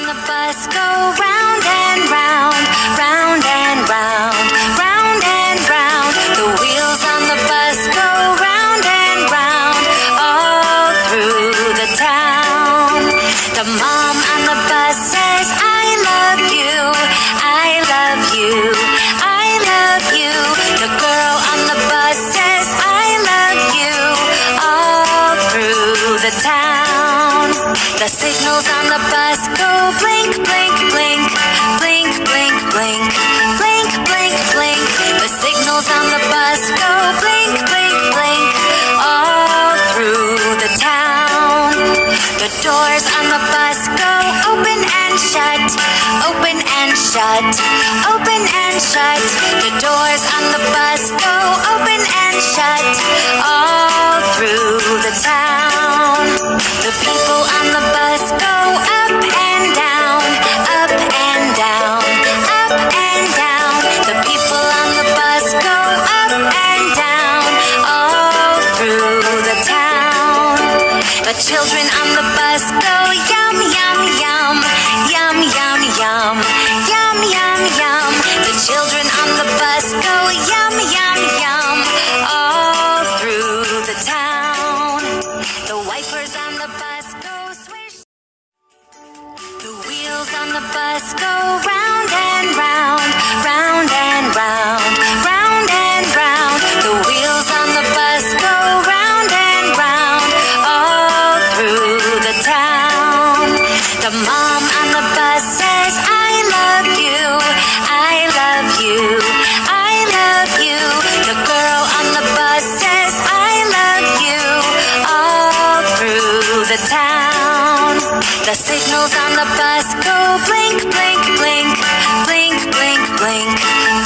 the bus go round and round, round and round, round and round. The wheels on the bus go round and round, all through the town. The mom on the bus says, I love you, I love you, I love you. The girl on the bus says, I love you, all through the town. The signals on the bus go blink, blink, blink, blink, blink, blink, blink, blink, blink. The signals on the bus go blink, blink, blink, all through the town. The doors on the bus go open and shut, open and shut, open and shut. The doors on the bus go open and shut, all through the town. The people on the bus go up and down, up and down, up and down. The people on the bus go up and down, all through the town. The children on the bus go yum, yum, yum, yum, yum, yum, yum, yum, yum. The children on the bus go yum, yum, yum, all through the town. The wipers on the bus go swish. The wheels on the bus go round and round, round and round, round and round. The wheels on the bus go round and round, all through the town. The mom on the bus says, I love you, I love you, I love you. The girl on the bus says, I love you, all through the town. The signals on the bus go blink, blink, blink, blink, blink, blink,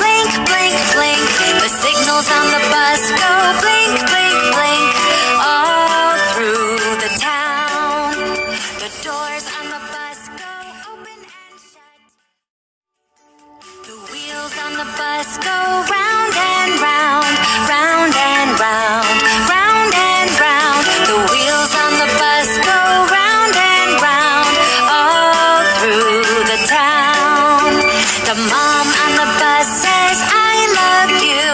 blink, blink, blink. The signals on the bus go blink, blink, blink, all through the town. The doors on the bus go open and shut. The wheels on the bus go round and round, round and round, round and round. The wheels on the bus go round and round, all through the town. The mom on the bus says, I love you,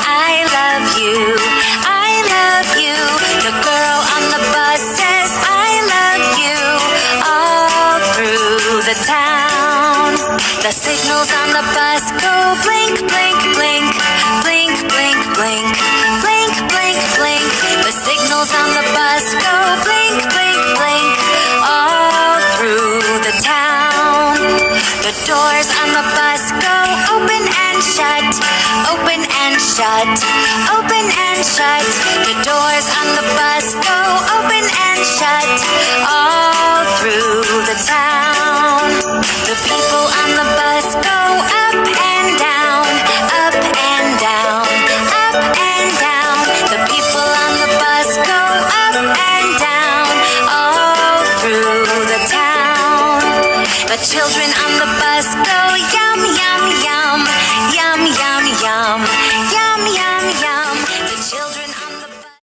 I love you, I love you. The girl on the bus says, I love you, all through the town. The signals on the bus go blink, blink, blink, blink, blink, blink, blink, blink, blink. The signals on the bus go blink, blink, blink, all through the town. The doors on the bus go open and shut, open and shut, open and shut. The doors on the bus go open and shut, all through the town. The people on the bus go up and down, up and down, up and down. The people on the bus go up and down, all through the town. The children on the bus go yum, yum, yum, yum, yum, yum, yum, yum, yum.